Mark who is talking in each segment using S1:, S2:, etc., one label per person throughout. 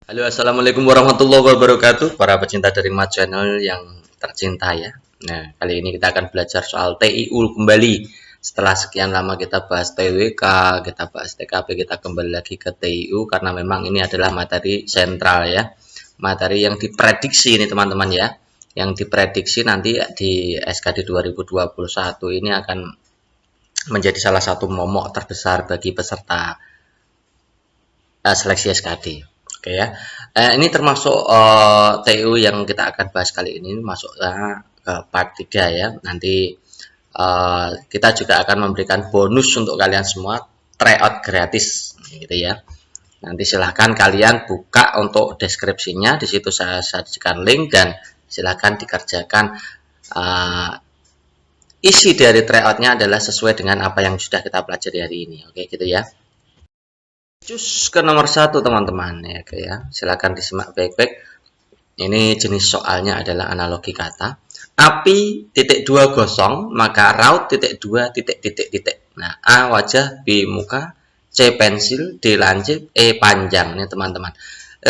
S1: Halo, assalamualaikum warahmatullahi wabarakatuh, para pecinta dari Mat Channel yang tercinta ya. Nah, kali ini kita akan belajar soal TIU kembali. Setelah sekian lama kita bahas TWK, kita bahas TKP, kita kembali lagi ke TIU karena memang ini adalah materi sentral ya. Materi yang diprediksi ini teman-teman ya. Yang diprediksi nanti di SKD 2021 ini akan menjadi salah satu momok terbesar bagi peserta seleksi SKD. Oke ya. Ini termasuk TU yang kita akan bahas kali ini masuknya ke part 3 ya. Nanti kita juga akan memberikan bonus untuk kalian semua tryout gratis gitu ya. Nanti silahkan kalian buka untuk deskripsinya, di situ saya sajikan link dan silahkan dikerjakan. Isi dari tryoutnya adalah sesuai dengan apa yang sudah kita pelajari hari ini. Oke gitu ya. Cus ke nomor 1 teman-teman ya, silakan disimak baik-baik. Ini jenis soalnya adalah analogi kata. Api titik 2 gosong, maka raut titik 2 titik titik titik. Nah, A wajah, B muka, C pensil, D lancip, E panjang nih teman-teman.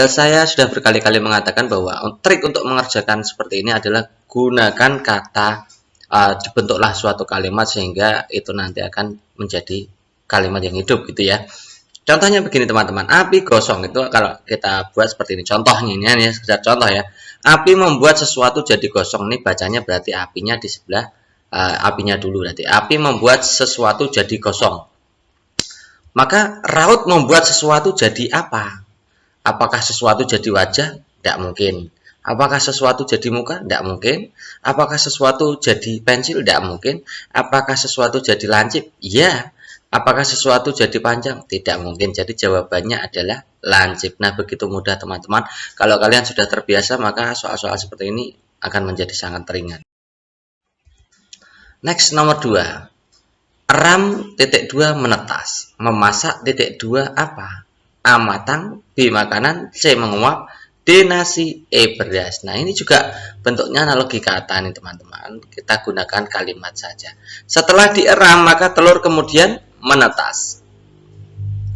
S1: Saya sudah berkali-kali mengatakan bahwa trik untuk mengerjakan seperti ini adalah gunakan kata, dibentuklah suatu kalimat sehingga itu nanti akan menjadi kalimat yang hidup gitu ya. Contohnya begini teman-teman, api gosong itu kalau kita buat seperti ini. Contohnya ini hanya sekedar contoh ya. Api membuat sesuatu jadi gosong, nih bacanya berarti apinya di sebelah apinya dulu berarti. Api membuat sesuatu jadi gosong. Maka raut membuat sesuatu jadi apa? Apakah sesuatu jadi wajah? Tidak mungkin. Apakah sesuatu jadi muka? Tidak mungkin. Apakah sesuatu jadi pensil? Tidak mungkin. Apakah sesuatu jadi lancip? Iya. Apakah sesuatu jadi panjang? Tidak mungkin. Jadi jawabannya adalah lancip. Nah, begitu mudah teman-teman. Kalau kalian sudah terbiasa, maka soal-soal seperti ini akan menjadi sangat ringan. Next, nomor 2. Ram titik 2 menetas. Memasak titik 2 apa? A matang, B makanan, C menguap, D nasi, E beras. Nah, ini juga bentuknya analogi kata nih teman-teman. Kita gunakan kalimat saja. Setelah dieram, maka telur kemudian menetas.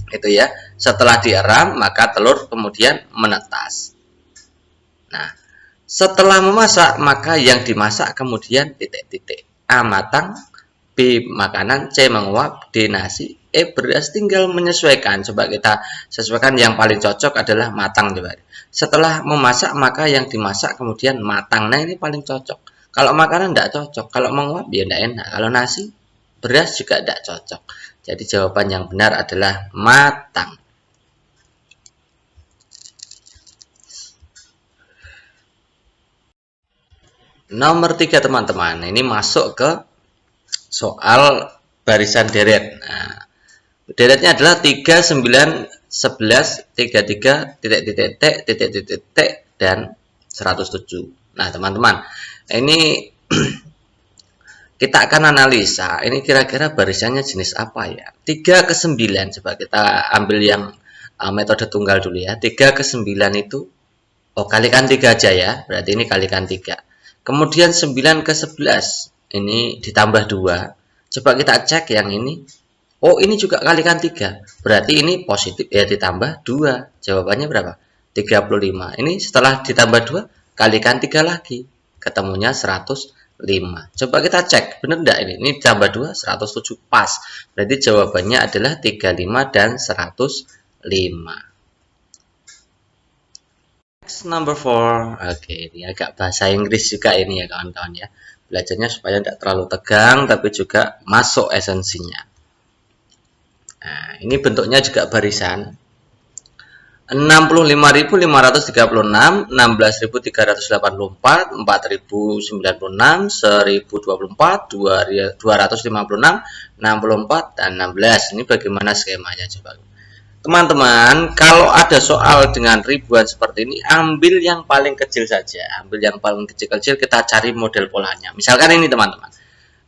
S1: Itu ya. Setelah dieram, maka telur kemudian menetas. Nah, setelah memasak, maka yang dimasak kemudian titik-titik. A matang, B makanan, C menguap, D nasi, E beras. Tinggal menyesuaikan. Coba kita sesuaikan, yang paling cocok adalah matang coba. Setelah memasak maka yang dimasak kemudian matang. Nah, ini paling cocok. Kalau makanan tidak cocok, kalau menguap ya tidak enak. Kalau nasi, beras juga tidak cocok. Jadi jawaban yang benar adalah matang. Nomor 3 teman-teman, ini masuk ke soal barisan deret. Nah, deretnya adalah 3, 9, 11, 33, titik titik titik, titik titik titik, dan 107. Nah, teman-teman, ini kita akan analisa, ini kira-kira barisannya jenis apa ya. 3 ke 9, coba kita ambil yang metode tunggal dulu ya. 3 ke 9 itu, kalikan 3 aja ya, berarti ini kalikan 3. Kemudian 9 ke 11, ini ditambah 2. Coba kita cek yang ini. Oh, ini juga kalikan 3. Berarti ini positif ya, ditambah 2. Jawabannya berapa? 35. Ini setelah ditambah 2, kalikan 3 lagi. Ketemunya 105. Coba kita cek, benar enggak ini? Ini ditambah 2, 107 pas. Berarti jawabannya adalah 35 dan 105. Next, number 4. Oke, ini agak bahasa Inggris juga ini ya kawan-kawan ya. Belajarnya supaya tidak terlalu tegang, tapi juga masuk esensinya. Nah, ini bentuknya juga barisan. 65.536, 16.384, 4.096, 1.024, 256, 64, dan 16. Ini bagaimana skemanya coba. Teman-teman, kalau ada soal dengan ribuan seperti ini, ambil yang paling kecil saja. Ambil yang paling kecil-kecil, kita cari model polanya. Misalkan ini teman-teman.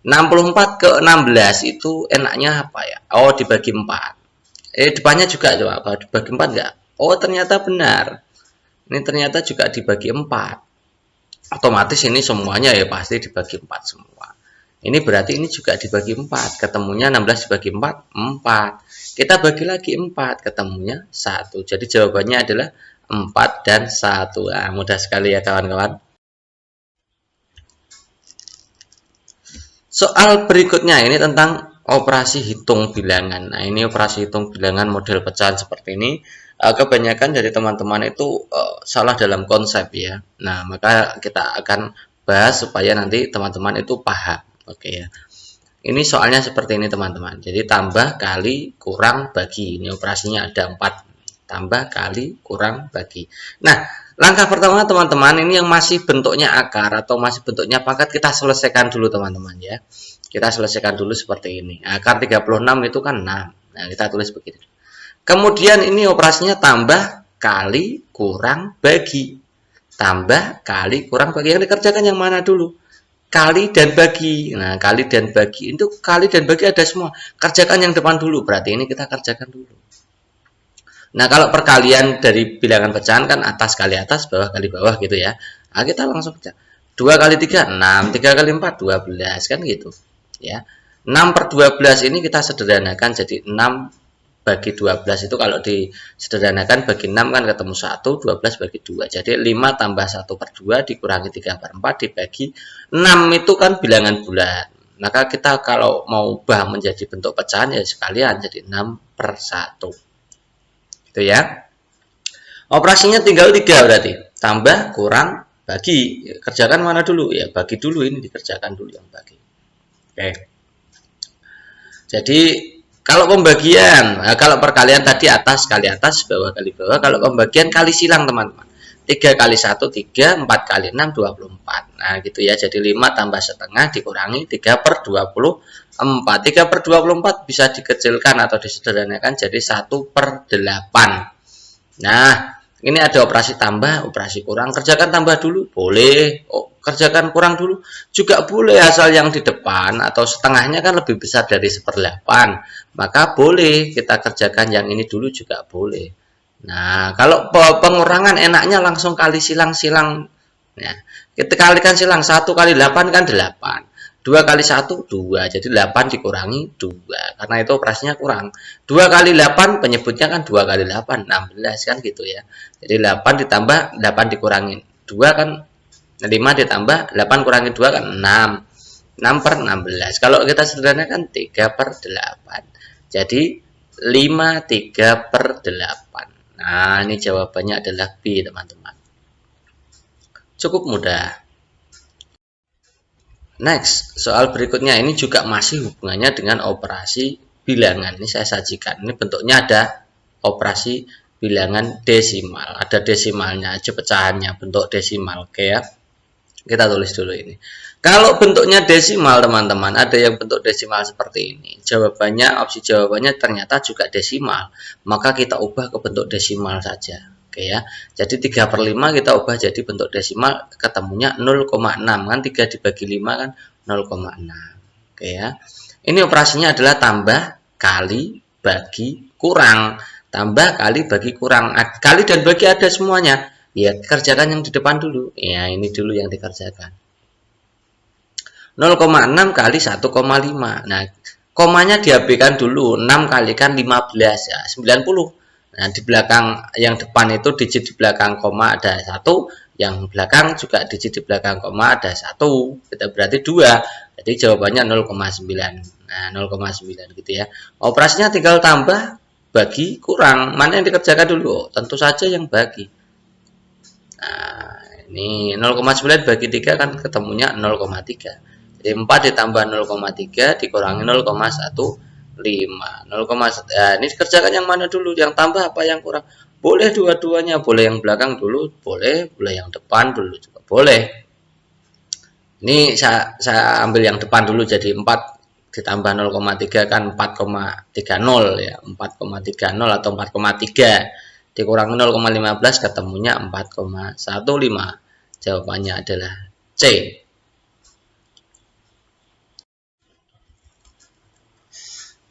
S1: 64 ke 16 itu enaknya apa ya? Oh, dibagi 4. Depannya juga coba, dibagi 4 enggak? Oh, ternyata benar. Ini ternyata juga dibagi 4. Otomatis ini semuanya ya pasti dibagi 4 semua. Ini berarti ini juga dibagi 4. Ketemunya 16 dibagi 4, 4. Kita bagi lagi 4, ketemunya 1. Jadi jawabannya adalah 4, dan 1. Nah, mudah sekali ya kawan-kawan. Soal berikutnya ini tentang operasi hitung bilangan. Nah, ini operasi hitung bilangan model pecahan seperti ini. Kebanyakan dari teman-teman itu salah dalam konsep ya. Nah, maka kita akan bahas supaya nanti teman-teman itu paham. Oke ya. Ini soalnya seperti ini teman-teman. Jadi tambah, kali, kurang, bagi. Ini operasinya ada 4. Tambah, kali, kurang, bagi. Nah, langkah pertama teman-teman, ini yang masih bentuknya akar atau masih bentuknya pangkat, kita selesaikan dulu teman-teman ya. Kita selesaikan dulu seperti ini. Akar 36 itu kan 6. Nah, kita tulis begitu. Kemudian ini operasinya tambah, kali, kurang, bagi. Tambah, kali, kurang, bagi. Yang dikerjakan yang mana dulu? Kali dan bagi. Nah, kali dan bagi itu, kali dan bagi ada semua. Kerjakan yang depan dulu. Berarti ini kita kerjakan dulu. Nah, kalau perkalian dari bilangan pecahan kan atas kali atas, bawah kali bawah gitu ya. Nah, kita langsung pecah. 2 kali 3 6, 3 kali 4 12 kan gitu. Ya. 6 per 12 ini kita sederhanakan jadi 6 bagi 12 itu kalau disederhanakan bagi 6 kan ketemu 1, 12 bagi 2. Jadi 5 tambah 1 per 2 dikurangi 3 per 4 dibagi 6 itu kan bilangan bulat. Maka kita kalau mau ubah menjadi bentuk pecahan ya sekalian jadi 6 per 1. Gitu ya. Operasinya tinggal 3 berarti. Tambah, kurang, bagi. Kerjakan mana dulu? Ya bagi dulu, ini dikerjakan dulu yang bagi. Oke. Jadi kalau pembagian, nah, kalau perkalian tadi atas kali atas, bawah kali bawah. Kalau pembagian kali silang teman-teman. 3 kali 1, 3, 4 kali 6, 24. Nah gitu ya, jadi 5 tambah setengah dikurangi 3 per 24. 3 per 24 bisa dikecilkan atau disederhanakan jadi 1 per 8. Nah, ini ada operasi tambah, operasi kurang. Kerjakan tambah dulu, boleh. Oh, kerjakan kurang dulu, juga boleh. Asal yang di depan atau setengahnya kan lebih besar dari 1/8. Maka boleh kita kerjakan yang ini dulu juga boleh. Nah, kalau pengurangan enaknya langsung kali silang-silang. Nah, kita kalikan silang 1 kali 8 kan 8. 2 kali 1 2. Jadi 8 dikurangi 2. Karena itu operasinya kurang. 2 kali 8 penyebutnya kan 2 kali 8 16 kan gitu ya. Jadi 8 ditambah 8 dikurangi 2 kan 5 ditambah 8 kurangi 2 kan 6. 6 per 16. Kalau kita sederhanakan 3 per 8. Jadi 5 3 per 8. Nah, ini jawabannya adalah B, teman-teman. Cukup mudah. Next, soal berikutnya ini juga masih hubungannya dengan operasi bilangan. Ini saya sajikan. Ini bentuknya ada operasi bilangan desimal. Ada desimalnya aja pecahannya, bentuk desimal. Oke ya. Kita tulis dulu ini. Kalau bentuknya desimal teman-teman, ada yang bentuk desimal seperti ini. Jawabannya, opsi jawabannya ternyata juga desimal. Maka kita ubah ke bentuk desimal saja. Oke ya. Jadi 3 per 5 kita ubah jadi bentuk desimal, ketemunya 0,6. Kan 3 dibagi 5 kan 0,6. Oke ya. Ini operasinya adalah tambah, kali, bagi, kurang. Tambah, kali, bagi, kurang. Kali dan bagi ada semuanya. Ya, kerjakan yang di depan dulu. Ya, ini dulu yang dikerjakan. 0,6 kali 1,5. Nah, komanya diabaikan dulu. 6 kali kan 15 ya, 90. Nah, di belakang yang depan itu digit di belakang koma ada 1, yang belakang juga digit di belakang koma ada 1. Kita berarti 2. Jadi jawabannya 0,9. Nah, 0,9 gitu ya. Operasinya tinggal tambah, bagi, kurang. Mana yang dikerjakan dulu? Tentu saja yang bagi. Nah, ini 0,9 bagi 3 kan ketemunya 0,3. Jadi 4 ditambah 0,3 dikurangi 0,15. 0,1. Nah, ini dikerjakan yang mana dulu? Yang tambah apa yang kurang? Boleh dua-duanya, boleh yang belakang dulu, boleh yang depan dulu juga boleh. Ini saya ambil yang depan dulu, jadi 4 ditambah 0,3 kan 4,30 ya, 4,30 atau 4,3 dikurangi 0,15 ketemunya 4,15. Jawabannya adalah C.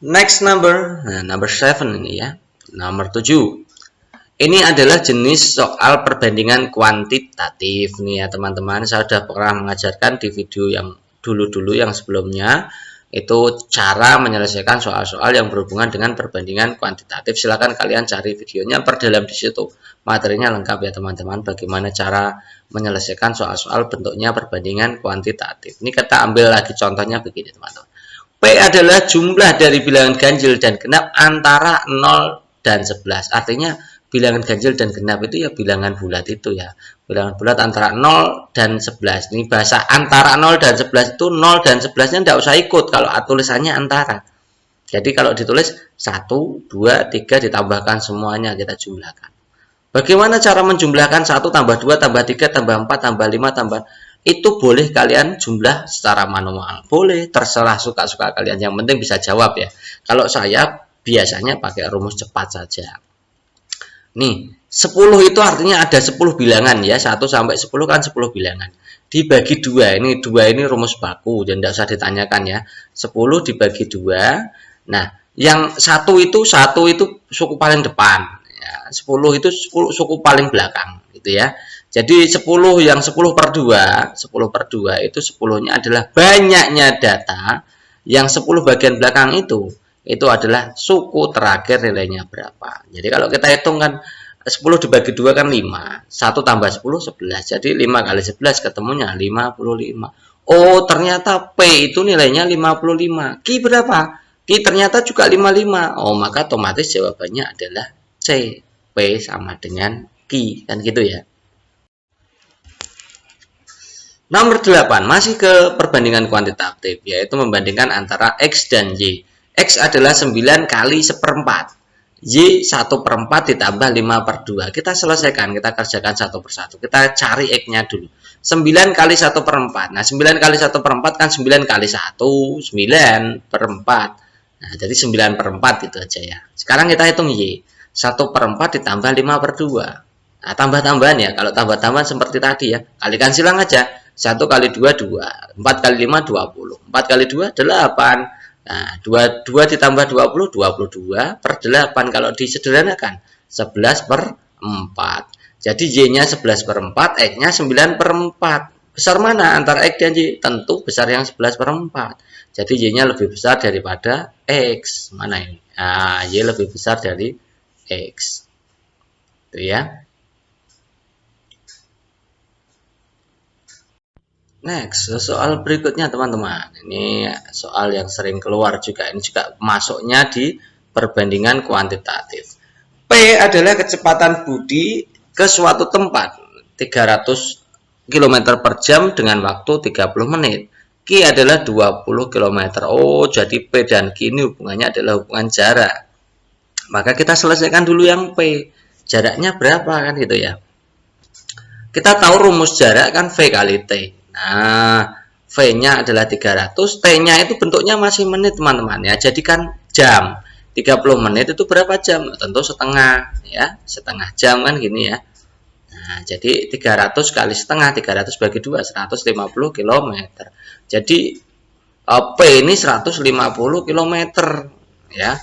S1: Next number, nah number 7 ini ya, nomor 7. Ini adalah jenis soal perbandingan kuantitatif nih ya teman-teman. Saya sudah pernah mengajarkan di video yang dulu-dulu yang sebelumnya. Itu cara menyelesaikan soal-soal yang berhubungan dengan perbandingan kuantitatif. Silakan kalian cari videonya, perdalam di situ. Materinya lengkap ya teman-teman, bagaimana cara menyelesaikan soal-soal bentuknya perbandingan kuantitatif. Ini kita ambil lagi contohnya begini teman-teman. P adalah jumlah dari bilangan ganjil dan genap antara 0 dan 11. Artinya bilangan ganjil dan genap itu ya bilangan bulat itu ya. Bilangan bulat antara 0 dan 11. Ini bahasa antara 0 dan 11 itu 0 dan 11-nya tidak usah ikut kalau tulisannya antara. Jadi kalau ditulis 1, 2, 3 ditambahkan semuanya kita jumlahkan. Bagaimana cara menjumlahkan 1 tambah 2 tambah 3 tambah 4 tambah 5 tambah, itu boleh kalian jumlah secara manual. Boleh, terserah suka-suka kalian. Yang penting bisa jawab ya. Kalau saya biasanya pakai rumus cepat saja. Nih, 10 itu artinya ada 10 bilangan ya. 1 sampai 10 kan 10 bilangan. Dibagi 2. Ini 2 ini rumus baku, dan tidak usah ditanyakan ya. 10 dibagi 2. Nah, yang 1 itu suku paling depan. Ya, 10 itu suku paling belakang gitu ya. Jadi 10 yang 10 per 2, 10 per 2 itu 10-nya adalah banyaknya data, yang 10 bagian belakang itu adalah suku terakhir nilainya berapa. Jadi kalau kita hitung kan 10 dibagi 2 kan 5, 1 tambah 10, 11. Jadi 5 kali 11 ketemunya 55. Oh ternyata P itu nilainya 55. Q berapa? Q ternyata juga 55. Oh maka otomatis jawabannya adalah C. P sama dengan Q, kan gitu ya. Nomor 8, masih ke perbandingan kuantitatif, yaitu membandingkan antara X dan Y. X adalah 9 kali 1/4. Y 1/4 ditambah 5 per 2. Kita selesaikan, kita kerjakan satu persatu. Kita cari X-nya dulu. 9 kali 1/4. Nah, 9 kali 1/4 kan 9 kali 1, 9/4. Nah, jadi 9/4 itu aja ya. Sekarang kita hitung Y. 1/4 ditambah 5 per 2. Nah, tambah-tambahan ya. Kalau tambah-tambahan seperti tadi ya. Kalikan silang aja. 1 kali 2, 2. 4 kali 5, 20. 4 kali 2, 8. Nah, 2 ditambah 20, 22 per 8. Kalau disederhanakan, 11/4. Jadi Y-nya 11/4, X-nya 9/4. Besar mana antara X dan Y? Tentu besar yang 11/4. Jadi Y-nya lebih besar daripada X. Mana ini? Nah, Y lebih besar dari X. Itu ya. Next, soal berikutnya teman-teman. Ini soal yang sering keluar juga. Ini juga masuknya di perbandingan kuantitatif. P adalah kecepatan Budi ke suatu tempat 300 km per jam dengan waktu 30 menit. Q adalah 20 km. Oh, jadi P dan Q ini hubungannya adalah hubungan jarak. Maka kita selesaikan dulu yang P. Jaraknya berapa kan gitu ya. Kita tahu rumus jarak kan V kali T. Nah, V-nya adalah 300, T-nya itu bentuknya masih menit teman-teman ya. Jadi kan jam. 30 menit itu berapa jam? Tentu setengah ya, setengah jam kan gini ya. Nah, jadi 300 kali setengah, 300 bagi 2, 150 km. Jadi P ini 150 km ya.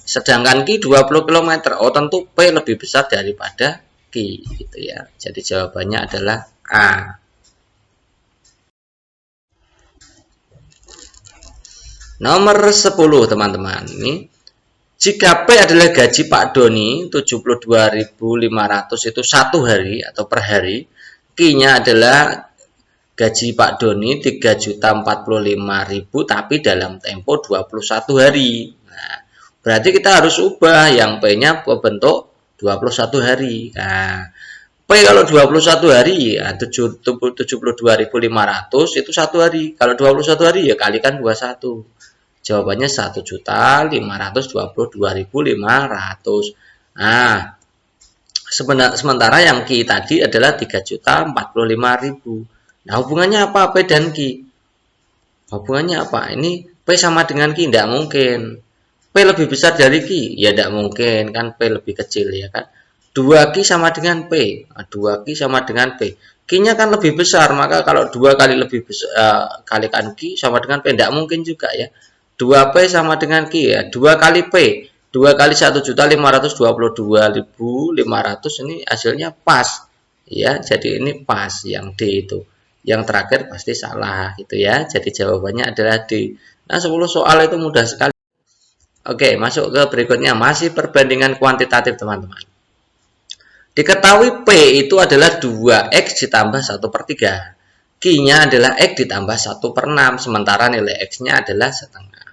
S1: Sedangkan Q 20 km. Oh, tentu P lebih besar daripada Q gitu ya. Jadi jawabannya adalah A. Nomor 10 teman-teman. Ini jika P adalah gaji Pak Doni 72.500 itu satu hari atau per hari, Q-nya adalah gaji Pak Doni 3.045.000 tapi dalam tempo 21 hari. Nah, berarti kita harus ubah yang P-nya bentuk 21 hari. Nah, P kalau 21 hari ya 72.500 itu satu hari. Kalau 21 hari ya kalikan 21. Jawabannya 1.522.500. Nah, sementara yang Q tadi adalah 3.045.000. Nah, hubungannya apa P dan Q? Hubungannya apa? Ini P sama dengan Q, tidak mungkin. P lebih besar dari Q? Ya tidak mungkin, kan P lebih kecil ya kan. 2Q sama dengan P. 2Q sama dengan P. Q-nya kan lebih besar, maka kalau 2 kali lebih besar kalikan Q sama dengan P, tidak mungkin juga ya. 2P sama dengan Q ya. 2 kali P. 2 kali 1.522.500 ini hasilnya pas. Ya, jadi ini pas yang D itu. Yang terakhir pasti salah gitu ya. Jadi jawabannya adalah D. Nah, 10 soal itu mudah sekali. Oke, masuk ke berikutnya. Masih perbandingan kuantitatif, teman-teman. Diketahui P itu adalah 2X ditambah 1/3. Q-nya adalah X ditambah 1/6. Sementara nilai X-nya adalah setengah.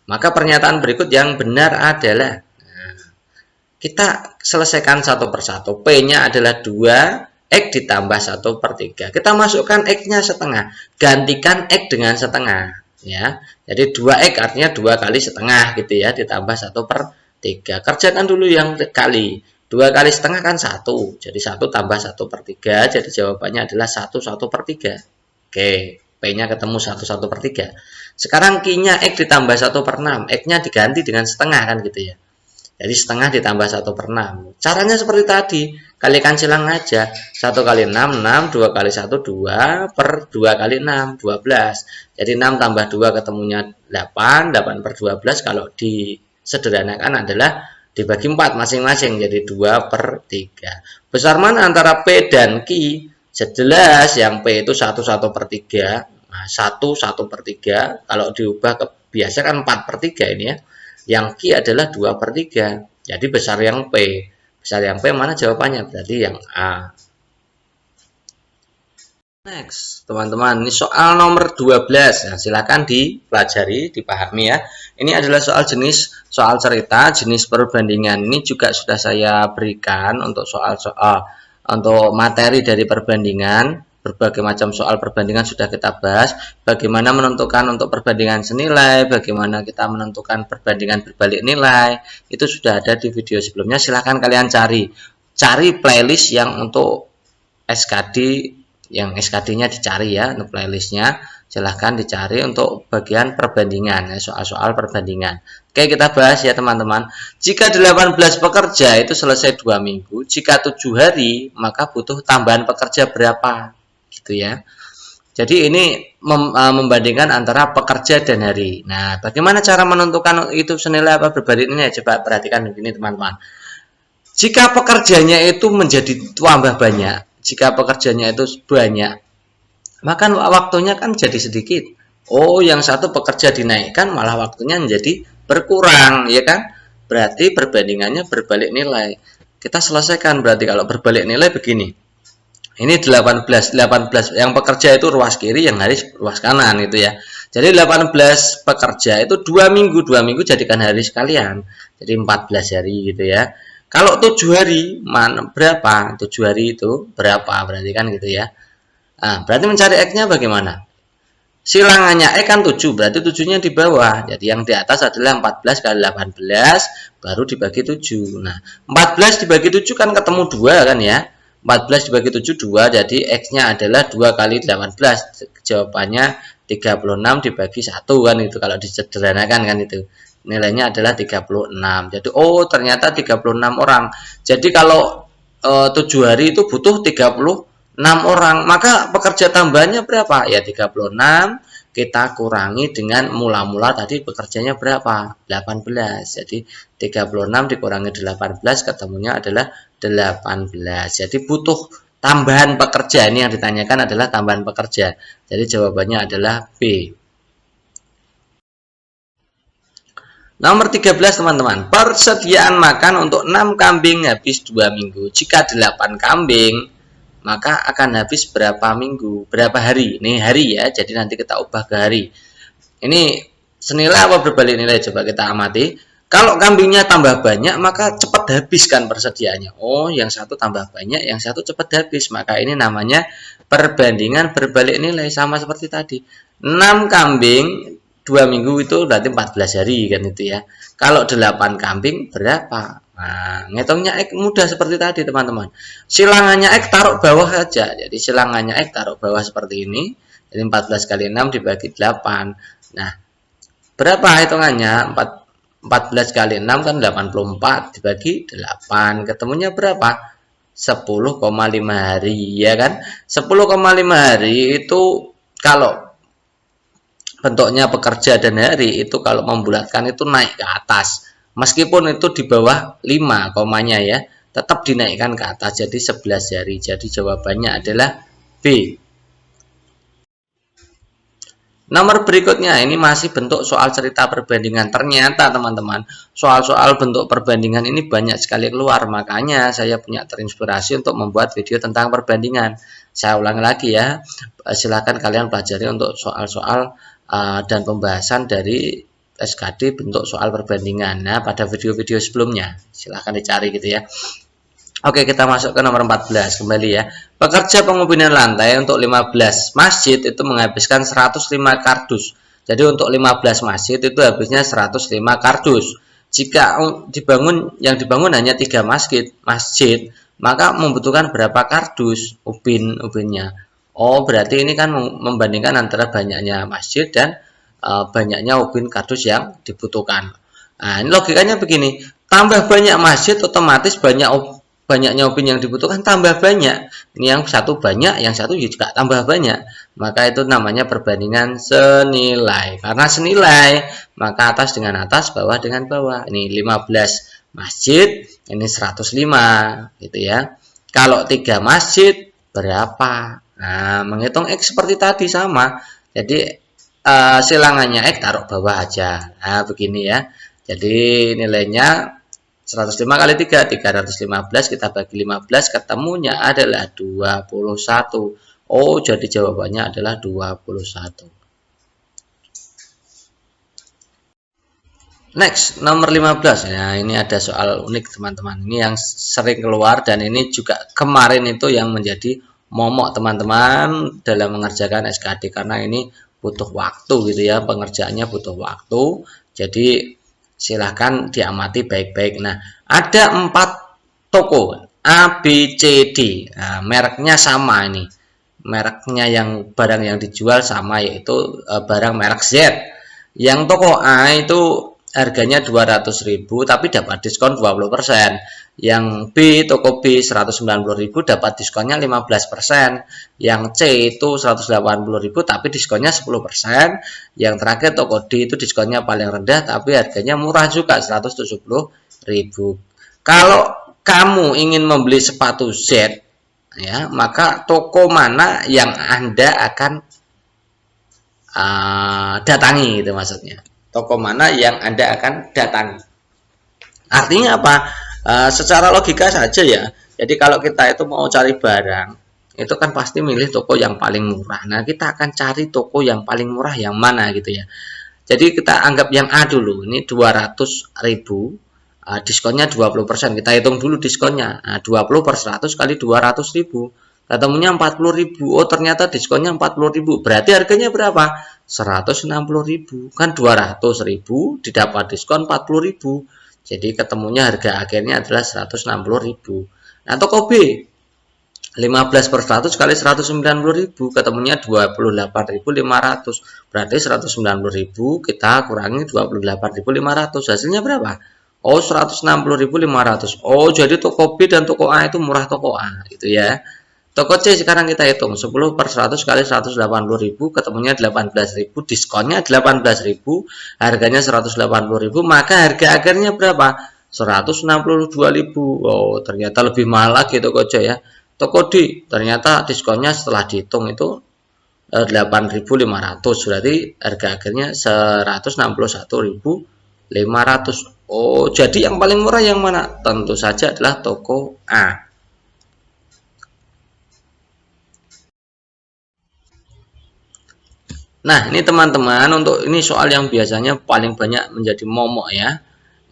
S1: Maka pernyataan berikut yang benar adalah, kita selesaikan satu persatu. P-nya adalah 2X ditambah 1/3. Kita masukkan X-nya setengah. Gantikan X dengan setengah. Ya, jadi 2X artinya 2 kali setengah gitu ya, ditambah 1/3. Kerjakan dulu yang kali. 2 kali setengah kan 1. Jadi 1 tambah 1/3. Jadi jawabannya adalah 1/3. Oke, P-nya ketemu 1/3. Sekarang Q-nya X ditambah 1/6. X-nya diganti dengan setengah kan gitu ya. Jadi setengah ditambah 1/6. Caranya seperti tadi. Kalikan silang aja. 1 kali 6, 6. 2 kali 1, 2. Per 2 kali 6, 12. Jadi 6 tambah 2 ketemunya 8. 8 per 12 kalau disederhanakan adalah dibagi 4 masing-masing. Jadi 2/3. Besar mana antara P dan Q? Jelas yang P itu 1/3. Nah, 1/3. Kalau diubah ke biasa kan 4/3 ini ya. Yang Q adalah 2/3. Jadi besar yang P. Besar yang P mana jawabannya? Berarti yang A. Next, teman-teman, ini soal nomor 12. Nah, silakan dipelajari, dipahami ya. Ini adalah soal cerita, jenis perbandingan. Ini juga sudah saya berikan untuk soal-soal untuk materi dari perbandingan. Berbagai macam soal perbandingan sudah kita bahas. Bagaimana menentukan untuk perbandingan senilai, bagaimana kita menentukan perbandingan berbalik nilai. Itu sudah ada di video sebelumnya. Silahkan kalian cari playlist yang untuk SKD, yang SKD-nya dicari ya, untuk playlistnya. Silahkan dicari untuk bagian perbandingan, soal-soal perbandingan. Oke, kita bahas ya teman-teman. Jika 18 pekerja itu selesai 2 minggu, jika 7 hari, maka butuh tambahan pekerja berapa? Gitu ya. Jadi ini membandingkan antara pekerja dan hari. Nah, bagaimana cara menentukan itu senilai apa berbalik nilai? Coba perhatikan begini teman-teman. Jika pekerjanya itu menjadi tambah banyak, jika pekerjanya itu banyak, maka waktunya kan jadi sedikit. Oh, yang satu pekerja dinaikkan malah waktunya menjadi berkurang, ya kan? Berarti perbandingannya berbalik nilai. Kita selesaikan berarti kalau berbalik nilai begini. Ini 18 yang pekerja itu ruas kiri, yang hari ruas kanan gitu ya. Jadi 18 pekerja itu 2 minggu jadikan hari sekalian. Jadi 14 hari gitu ya. Kalau 7 hari mana berapa? 7 hari itu berapa? Berarti kan gitu ya. Nah, berarti mencari X-nya bagaimana? Silangannya X kan 7, berarti 7-nya di bawah. Jadi yang di atas adalah 14 kali 18 baru dibagi 7. Nah, 14 dibagi 7 kan ketemu 2 kan ya. 14 dibagi 7 2, jadi X-nya adalah 2 kali 18. Jawabannya 36 dibagi 1 kan itu kalau disederhanakan kan itu. Nilainya adalah 36. Jadi oh ternyata 36 orang. Jadi kalau 7 hari itu butuh 36 orang. Maka pekerja tambahannya berapa? Ya 36 kita kurangi dengan mula-mula tadi pekerjanya berapa? 18. Jadi 36 dikurangi 18 ketemunya adalah 18. Jadi butuh tambahan pekerja. Ini yang ditanyakan adalah tambahan pekerja. Jadi jawabannya adalah B. Nomor 13 teman-teman. Persediaan makan untuk 6 kambing habis 2 minggu. Jika 8 kambing, maka akan habis berapa minggu? Berapa hari? Ini hari ya. Jadi nanti kita ubah ke hari. Ini senilai apa berbalik nilai? Coba kita amati. Kalau kambingnya tambah banyak, maka cepat habis kan persediaannya. Oh, yang satu tambah banyak, yang satu cepat habis. Maka ini namanya perbandingan berbalik nilai. Sama seperti tadi. 6 kambing 2 minggu itu berarti 14 hari kan itu ya. Kalau 8 kambing berapa? Nah, ngitungnya X mudah seperti tadi teman-teman. Silangannya X taruh bawah saja. Jadi silangannya X taruh bawah seperti ini. Jadi 14 kali 6 dibagi 8. Nah, berapa hitungannya? 14 kali 6 kan 84 dibagi 8. Ketemunya berapa? 10,5 hari ya kan? 10,5 hari itu kalau bentuknya pekerja dan hari itu kalau membulatkan itu naik ke atas. Meskipun itu di bawah 5 komanya ya, tetap dinaikkan ke atas jadi 11 hari. Jadi jawabannya adalah B. Nomor berikutnya ini masih bentuk soal cerita perbandingan. Ternyata teman-teman, soal-soal bentuk perbandingan ini banyak sekali keluar. Makanya saya punya terinspirasi untuk membuat video tentang perbandingan. Saya ulangi lagi ya, silahkan kalian pelajari untuk soal-soal dan pembahasan dari SKD bentuk soal perbandingan. Nah, pada video-video sebelumnya, silahkan dicari gitu ya. Oke, kita masuk ke nomor 14 kembali ya. Pekerja pengubinan lantai untuk 15 masjid itu menghabiskan 105 kardus. Jadi untuk 15 masjid itu habisnya 105 kardus. Jika yang dibangun hanya 3 masjid, maka membutuhkan berapa kardus ubinnya? Oh, berarti ini kan membandingkan antara banyaknya masjid dan banyaknya ubin kardus yang dibutuhkan. Nah, ini logikanya begini. Tambah banyak masjid otomatis banyaknya ubin yang dibutuhkan tambah banyak. Ini yang satu banyak, yang satu juga tambah banyak. Maka itu namanya perbandingan senilai. Karena senilai, maka atas dengan atas, bawah dengan bawah. Ini 15 masjid, ini 105 gitu ya. Kalau 3 masjid berapa? Nah, menghitung X seperti tadi sama. Jadi silangannya X taruh bawah aja. Nah, begini ya. Jadi nilainya 105 kali 3, 315, kita bagi 15, ketemunya adalah 21. Oh, jadi jawabannya adalah 21. Next, nomor 15. Nah, ini ada soal unik teman-teman. Ini yang sering keluar dan ini juga kemarin itu yang menjadi momok teman-teman dalam mengerjakan SKD karena ini butuh waktu gitu ya, pengerjaannya butuh waktu. Jadi silahkan diamati baik-baik. Nah, ada 4 toko A, B, C, D. Nah, mereknya sama ini. Mereknya yang barang yang dijual sama, yaitu barang merek Z. Yang toko A itu harganya 200.000 tapi dapat diskon 20%. Yang B, toko B 190.000 dapat diskonnya 15%. Yang C itu 180.000 tapi diskonnya 10%. Yang terakhir toko D itu diskonnya paling rendah tapi harganya murah juga 170.000. Kalau kamu ingin membeli sepatu Z ya, maka toko mana yang Anda akan datangi itu maksudnya. Toko mana yang Anda akan datangi. Artinya apa? Secara logika saja ya. Jadi kalau kita itu mau cari barang, itu kan pasti milih toko yang paling murah. Nah, kita akan cari toko yang paling murah yang mana gitu ya. Jadi kita anggap yang A dulu. Ini 200.000, diskonnya 20%. Kita hitung dulu diskonnya. Nah, 20 per 100 kali 200.000. Ketemunya 40.000. Oh, ternyata diskonnya 40.000. Berarti harganya berapa? 160.000. Kan 200.000 didapat diskon 40.000. Jadi ketemunya harga akhirnya adalah 160.000. Nah, toko B 15 per 100 kali 190.000 ketemunya 28.500. Berarti 190.000 kita kurangi 28.500. Hasilnya berapa? Oh, 160.500. Oh, jadi toko B dan toko A itu murah toko A gitu ya. Toko C sekarang kita hitung 10 per 100 kali 180.000 ketemunya 18.000, diskonnya 18.000, harganya 180.000, maka harga akhirnya berapa? 162.000. Oh, ternyata lebih mahal lagi toko C ya. Toko D ternyata diskonnya setelah dihitung itu 8.500, berarti harga akhirnya 161.500. Oh, jadi yang paling murah yang mana? Tentu saja adalah toko A. Nah, ini teman-teman, untuk ini soal yang biasanya paling banyak menjadi momok ya.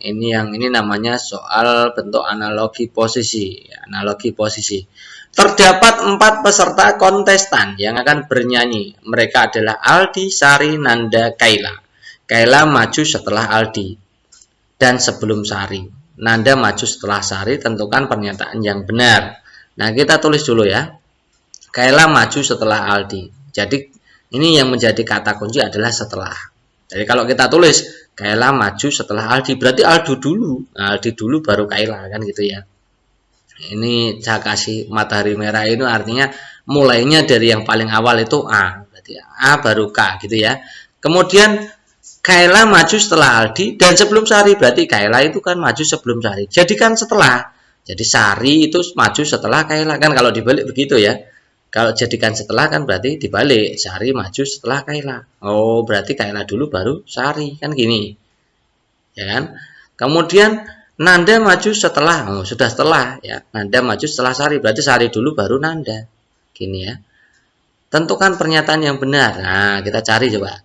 S1: Ini namanya soal bentuk analogi posisi. Analogi posisi. Terdapat 4 peserta kontestan yang akan bernyanyi. Mereka adalah Aldi, Sari, Nanda, Kaila. Kaila maju setelah Aldi dan sebelum Sari. Nanda maju setelah Sari, tentukan pernyataan yang benar. Nah, kita tulis dulu ya. Kaila maju setelah Aldi. Jadi ini yang menjadi kata kunci adalah setelah. Jadi kalau kita tulis Kaila maju setelah Aldi, berarti Aldi dulu. Aldi dulu baru Kaila kan gitu ya. Ini saya kasih matahari merah itu artinya mulainya dari yang paling awal itu A. Berarti A baru K gitu ya. Kemudian Kaila maju setelah Aldi dan sebelum Sari, berarti Kaila itu kan maju sebelum Sari. Jadi kan setelah. Jadi Sari itu maju setelah Kaila kan kalau dibalik begitu ya. Kalau jadikan setelah kan berarti dibalik, Sari maju setelah Kaila. Oh, berarti Kaila dulu baru Sari, kan gini. Ya kan? Kemudian Nanda maju setelah, oh, sudah setelah ya. Nanda maju setelah Sari, berarti Sari dulu baru Nanda. Gini ya. Tentukan pernyataan yang benar. Nah, kita cari coba.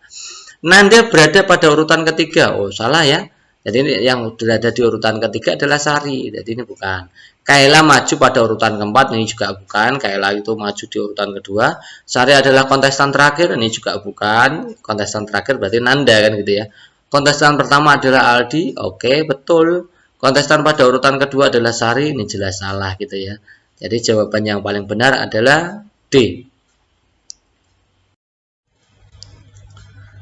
S1: Nanda berada pada urutan ketiga. Oh, salah ya. Jadi ini yang berada di urutan ketiga adalah Sari. Jadi ini bukan. Kaila maju pada urutan keempat. Ini juga bukan. Kaila itu maju di urutan kedua. Sari adalah kontestan terakhir. Ini juga bukan. Kontestan terakhir berarti Nanda kan gitu ya. Kontestan pertama adalah Aldi. Oke, betul. Kontestan pada urutan kedua adalah Sari. Ini jelas salah gitu ya. Jadi jawaban yang paling benar adalah D.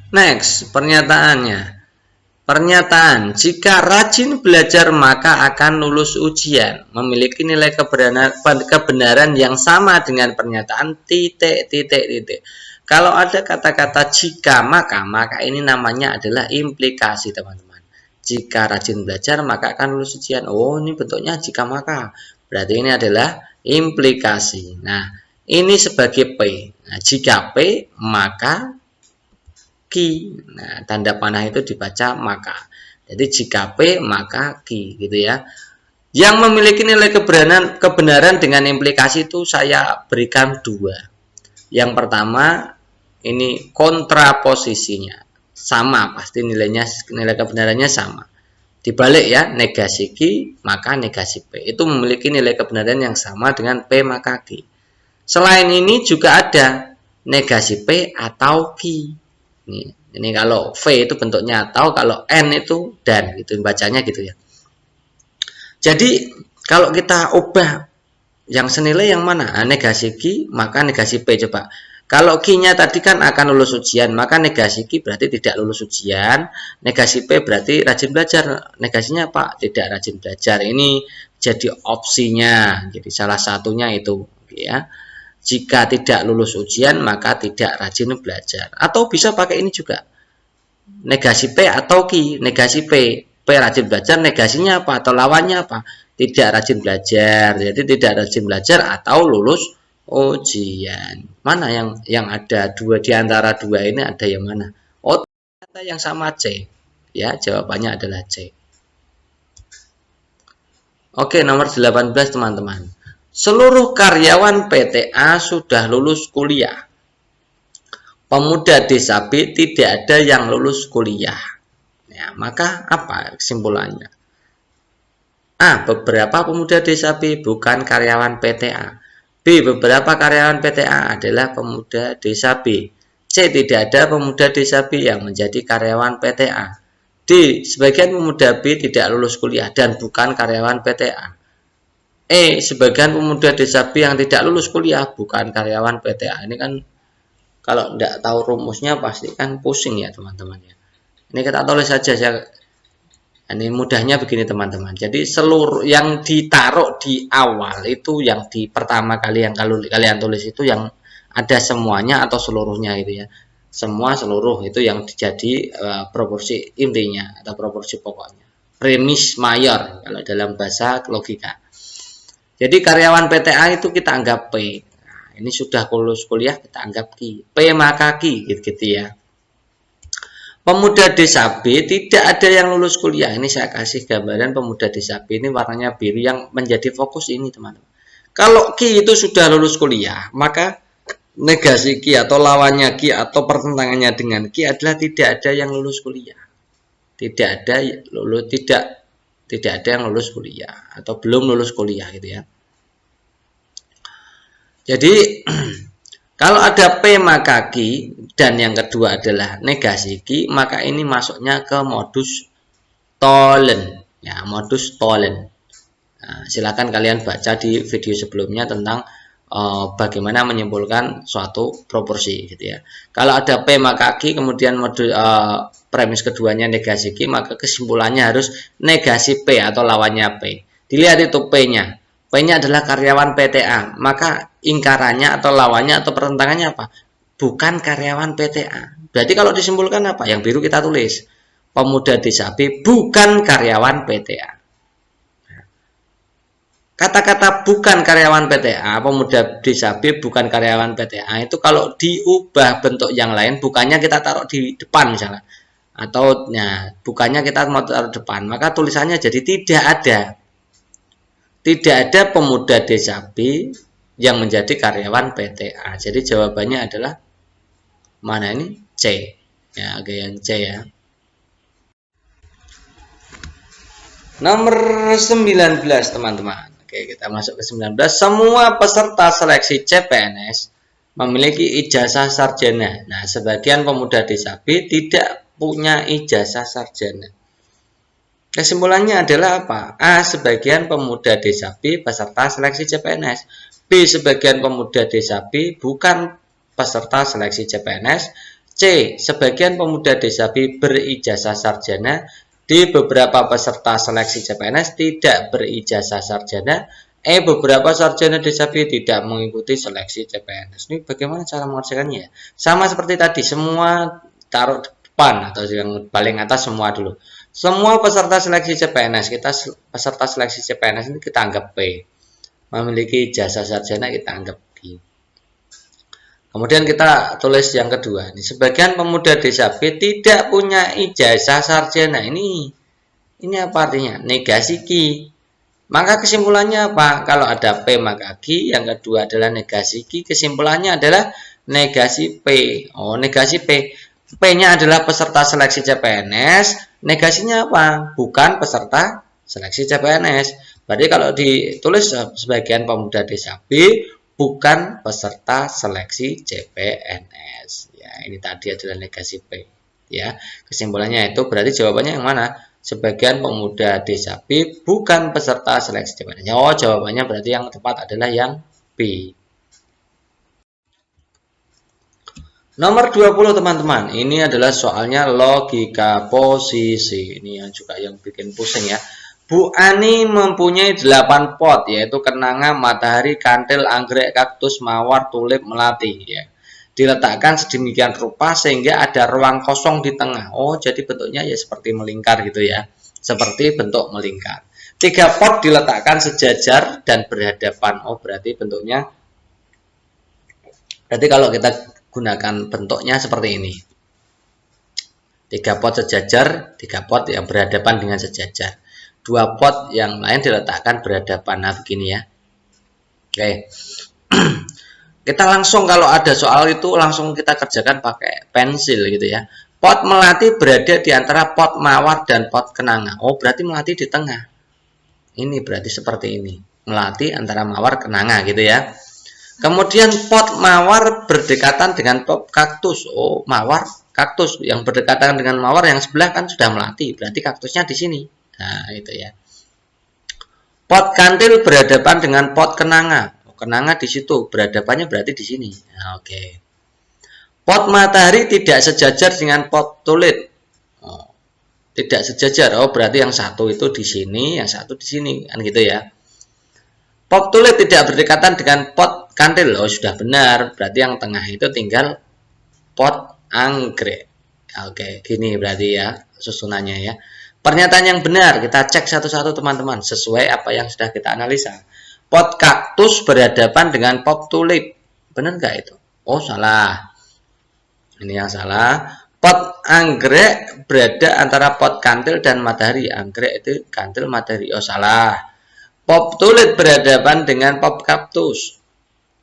S1: Next, pernyataannya. Pernyataan, jika rajin belajar maka akan lulus ujian. Memiliki nilai kebenaran yang sama dengan pernyataan titik. Kalau ada kata-kata jika maka ini namanya adalah implikasi, teman-teman. Jika rajin belajar maka akan lulus ujian. Oh, ini bentuknya jika maka. Berarti ini adalah implikasi. Nah, ini sebagai P. Nah, jika P maka Ki. Nah, tanda panah itu dibaca maka. Jadi jika P maka Ki gitu ya. Yang memiliki nilai kebenaran dengan implikasi itu saya berikan 2. Yang pertama ini kontraposisinya. Sama, pasti nilai kebenarannya sama. Dibalik ya, negasi Ki maka negasi P. Itu memiliki nilai kebenaran yang sama dengan P maka Ki. Selain ini juga ada negasi P atau Ki. Ini kalau V itu bentuknya atau, kalau N itu dan, gitu bacanya gitu ya. Jadi kalau kita ubah yang senilai yang mana? Nah, negasi Ki maka negasi P coba. Kalau Ki-nya tadi kan akan lulus ujian, maka negasi Ki berarti tidak lulus ujian. Negasi P berarti rajin belajar. Negasinya apa? Tidak rajin belajar. Ini jadi opsinya. Jadi salah satunya itu ya. Jika tidak lulus ujian maka tidak rajin belajar. Atau bisa pakai ini juga. Negasi P atau Ki. Negasi P. P rajin belajar, negasinya apa? Atau lawannya apa? Tidak rajin belajar. Jadi tidak rajin belajar atau lulus ujian. Mana yang ada dua di antara dua ini, ada yang mana? Oh, ternyata yang sama C. Ya, jawabannya adalah C. Oke, nomor 18 teman-teman. Seluruh karyawan PTA sudah lulus kuliah. Pemuda desa B tidak ada yang lulus kuliah. Ya, maka apa kesimpulannya? A. Beberapa pemuda desa B bukan karyawan PTA. B. Beberapa karyawan PTA adalah pemuda desa B. C. Tidak ada pemuda desa B yang menjadi karyawan PTA. D. Sebagian pemuda B tidak lulus kuliah dan bukan karyawan PTA. E. Sebagian pemuda desa B yang tidak lulus kuliah bukan karyawan PTA. Ini kan kalau tidak tahu rumusnya pasti kan pusing ya teman-teman ya. Ini kita tulis saja ya. Ini mudahnya begini teman-teman. Jadi seluruh yang ditaruh di awal itu yang di pertama kali yang kalian tulis itu yang ada semuanya atau seluruhnya itu ya. Semua seluruh itu yang jadi proporsi intinya atau proporsi pokoknya. Premis mayor kalau dalam bahasa logika. Jadi karyawan PTA itu kita anggap P. Nah, ini sudah lulus kuliah kita anggap Ki. P maka Ki gitu ya. Pemuda desa B tidak ada yang lulus kuliah. Ini saya kasih gambaran pemuda desa B ini warnanya biru yang menjadi fokus ini teman-teman. Kalau Ki itu sudah lulus kuliah, maka negasi Ki atau lawannya Ki atau pertentangannya dengan Ki adalah tidak ada yang lulus kuliah. Tidak ada yang lulus kuliah atau belum lulus kuliah gitu ya. Jadi kalau ada P maka Ki dan yang kedua adalah negasi Ki, maka ini masuknya ke modus tolen ya, modus tolen. Nah, silakan kalian baca di video sebelumnya tentang bagaimana menyimpulkan suatu proporsi gitu ya. Kalau ada P maka Ki kemudian premis keduanya negasi Ki, maka kesimpulannya harus negasi P atau lawannya P. Dilihat itu P-nya. P-nya adalah karyawan PTA, maka ingkarannya atau lawannya atau pertentangannya apa? Bukan karyawan PTA. Berarti kalau disimpulkan apa? Yang biru kita tulis. Pemuda desa B bukan karyawan PTA. kata-kata bukan karyawan PTA, pemuda desa B bukan karyawan PTA itu kalau diubah bentuk yang lain, bukannya kita taruh di depan misalnya, atau ya, bukannya kita mau taruh depan, maka tulisannya jadi tidak ada pemuda desa B yang menjadi karyawan PTA. Jadi jawabannya adalah mana ini? C. Ya, oke, yang C ya. Nomor 19 teman-teman. Oke, kita masuk ke 19. Semua peserta seleksi CPNS memiliki ijazah sarjana. Nah, sebagian pemuda desa B tidak punya ijazah sarjana. Kesimpulannya adalah apa? A. Sebagian pemuda desa B peserta seleksi CPNS. B. Sebagian pemuda desa B bukan peserta seleksi CPNS. C. Sebagian pemuda desa B berijazah sarjana. D. Beberapa peserta seleksi CPNS tidak berijazah sarjana. E. Beberapa sarjana desa B tidak mengikuti seleksi CPNS. Ini bagaimana cara mengerjakannya? Sama seperti tadi, semua taruh depan atau yang paling atas semua dulu. Semua peserta seleksi CPNS, peserta seleksi CPNS ini kita anggap P. Memiliki ijazah sarjana kita anggap B. Kemudian kita tulis yang kedua. Ini sebagian pemuda desa B tidak punya ijazah sarjana. Ini apa artinya? Negasi Q. Maka kesimpulannya apa? Kalau ada P maka Q. Yang kedua adalah negasi Q. Kesimpulannya adalah negasi P. Oh, negasi P. P-nya adalah peserta seleksi CPNS. Negasinya apa? Bukan peserta seleksi CPNS. Berarti kalau ditulis sebagian pemuda desa B bukan peserta seleksi CPNS. Ya, ini tadi adalah negasi P. Ya, kesimpulannya itu berarti jawabannya yang mana? Sebagian pemuda desa B bukan peserta seleksi CPNS. Oh, jawabannya berarti yang tepat adalah yang B. Nomor 20 teman-teman. Ini adalah soalnya logika posisi. Ini yang juga yang bikin pusing ya. Bu Ani mempunyai 8 pot, yaitu kenanga, matahari, kantil, anggrek, kaktus, mawar, tulip, melati. Ya. Diletakkan sedemikian rupa sehingga ada ruang kosong di tengah. Oh, jadi bentuknya ya seperti melingkar gitu ya. Seperti bentuk melingkar. 3 pot diletakkan sejajar dan berhadapan. Oh, berarti bentuknya. Berarti kalau kita gunakan bentuknya seperti ini. 3 pot sejajar, 3 pot yang berhadapan dengan sejajar. 2 pot yang lain diletakkan berhadapan. Nah, begini ya. Oke. Kita langsung kalau ada soal itu langsung kita kerjakan pakai pensil gitu ya. Pot melati berada di antara pot mawar dan pot kenanga. Oh, berarti melati di tengah. Ini berarti seperti ini. Melati antara mawar kenanga gitu ya. Kemudian pot mawar berdekatan dengan pot kaktus. Oh, mawar kaktus yang berdekatan dengan mawar yang sebelah kan sudah melati. Berarti kaktusnya di sini. Nah, itu ya. Pot kantil berhadapan dengan pot kenanga. Kenanga di situ, berhadapannya berarti di sini. Nah, oke. Pot matahari tidak sejajar dengan pot tulip. Oh, tidak sejajar. Oh, berarti yang satu itu di sini, yang satu di sini, kan gitu ya. Pot tulip tidak berdekatan dengan pot kantil. Oh, sudah benar. Berarti yang tengah itu tinggal pot anggrek. Oke, gini berarti ya susunannya ya. Pernyataan yang benar, kita cek satu-satu teman-teman, sesuai apa yang sudah kita analisa. Pot kaktus berhadapan dengan pot tulip. Benar nggak itu? Oh, salah. Ini yang salah. Pot anggrek berada antara pot kantil dan matahari. Anggrek itu kantil, matahari. Oh, salah. Pot tulip berhadapan dengan pot kaktus.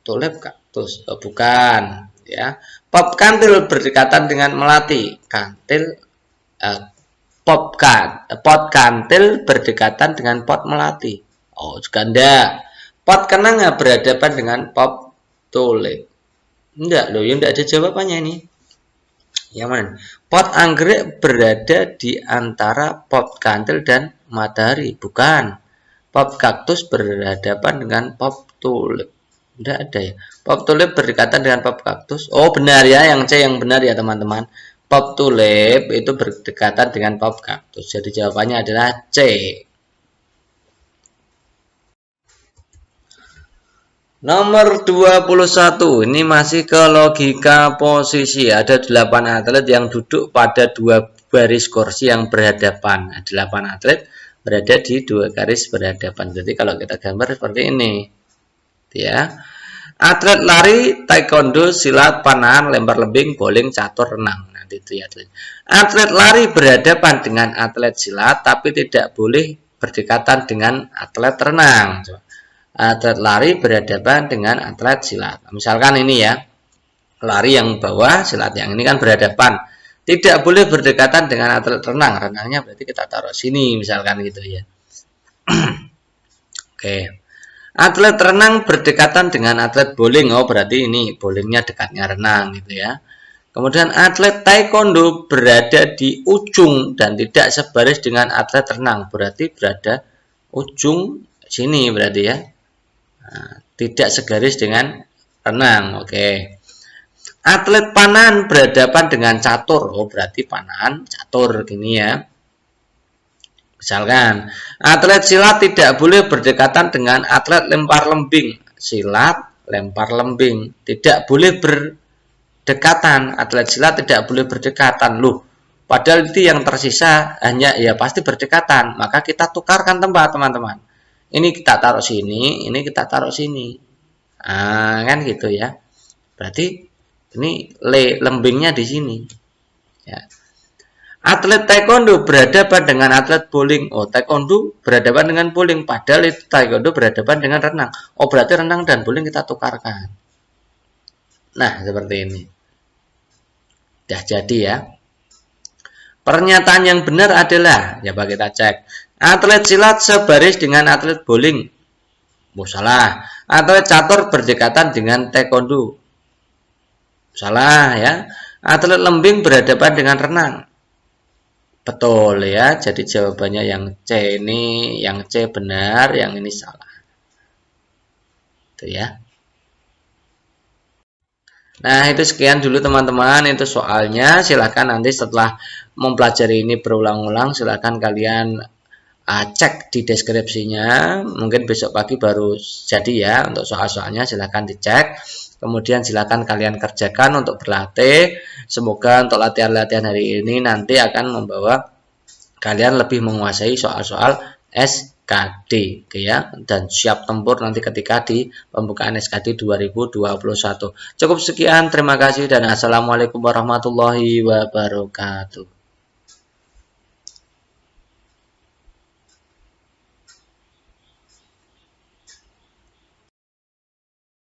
S1: Tulip kaktus. Oh, bukan. Ya. Pot kantil berdekatan dengan melati. Kantil pot kantil berdekatan dengan pot melati. Oh, juga enggak. Pot kenanga berhadapan dengan pot tulip. Enggak loh, ya enggak ada jawabannya ini. Yang mana? Pot anggrek berada di antara pot kantil dan matahari. Bukan. Pot kaktus berhadapan dengan pot tulip. Enggak ada ya. Pot tulip berdekatan dengan pot kaktus. Oh, benar ya, yang C yang benar ya teman-teman. Pot tulip itu berdekatan dengan pot kaktus. Jadi jawabannya adalah C. Nomor 21. Ini masih ke logika posisi. Ada 8 atlet yang duduk pada 2 baris kursi yang berhadapan. 8 atlet berada di dua garis berhadapan. Jadi kalau kita gambar seperti ini, ya. Atlet lari, taekwondo, silat, panahan, lempar lembing, bowling, catur, renang. Nanti itu ya. Atlet lari berhadapan dengan atlet silat, tapi tidak boleh berdekatan dengan atlet renang. Atlet lari berhadapan dengan atlet silat. Misalkan ini ya, lari yang bawah, silat yang ini kan berhadapan. Tidak boleh berdekatan dengan atlet renang. Renangnya berarti kita taruh sini, misalkan gitu ya. Oke. Atlet renang berdekatan dengan atlet bowling. Oh, berarti ini bowlingnya dekatnya renang gitu ya. Kemudian atlet taekwondo berada di ujung dan tidak sebaris dengan atlet renang. Berarti berada ujung sini berarti ya. Nah, tidak segaris dengan renang. Oke. Atlet panahan berhadapan dengan catur. Oh, berarti panahan catur gini ya. Misalkan, atlet silat tidak boleh berdekatan dengan atlet lempar lembing. Silat, lempar lembing. Tidak boleh berdekatan. Atlet silat tidak boleh berdekatan. Loh, padahal itu yang tersisa hanya ya pasti berdekatan. Maka kita tukarkan tempat, teman-teman. Ini kita taruh sini, ini kita taruh sini. Nah, kan gitu ya. Berarti ini lembingnya di sini. Ya. Atlet taekwondo berhadapan dengan atlet bowling. Oh, taekwondo berhadapan dengan bowling. Padahal itu taekwondo berhadapan dengan renang. Oh, berarti renang dan bowling kita tukarkan. Nah, seperti ini. Sudah jadi ya. Pernyataan yang benar adalah, coba kita cek. Atlet silat sebaris dengan atlet bowling. Oh, salah. Atlet catur berdekatan dengan taekwondo. Salah ya. Atlet lembing berhadapan dengan renang. Betul ya, jadi jawabannya yang C ini, yang C benar, yang ini salah. Itu ya. Nah, itu sekian dulu teman-teman, itu soalnya. Silahkan nanti setelah mempelajari ini berulang-ulang, silahkan kalian cek di deskripsinya. Mungkin besok pagi baru jadi ya, untuk soal-soalnya silahkan dicek. Kemudian silakan kalian kerjakan untuk berlatih. Semoga untuk latihan-latihan hari ini nanti akan membawa kalian lebih menguasai soal-soal SKD, oke ya, dan siap tempur nanti ketika di pembukaan SKD 2021. Cukup sekian, terima kasih dan assalamualaikum warahmatullahi wabarakatuh.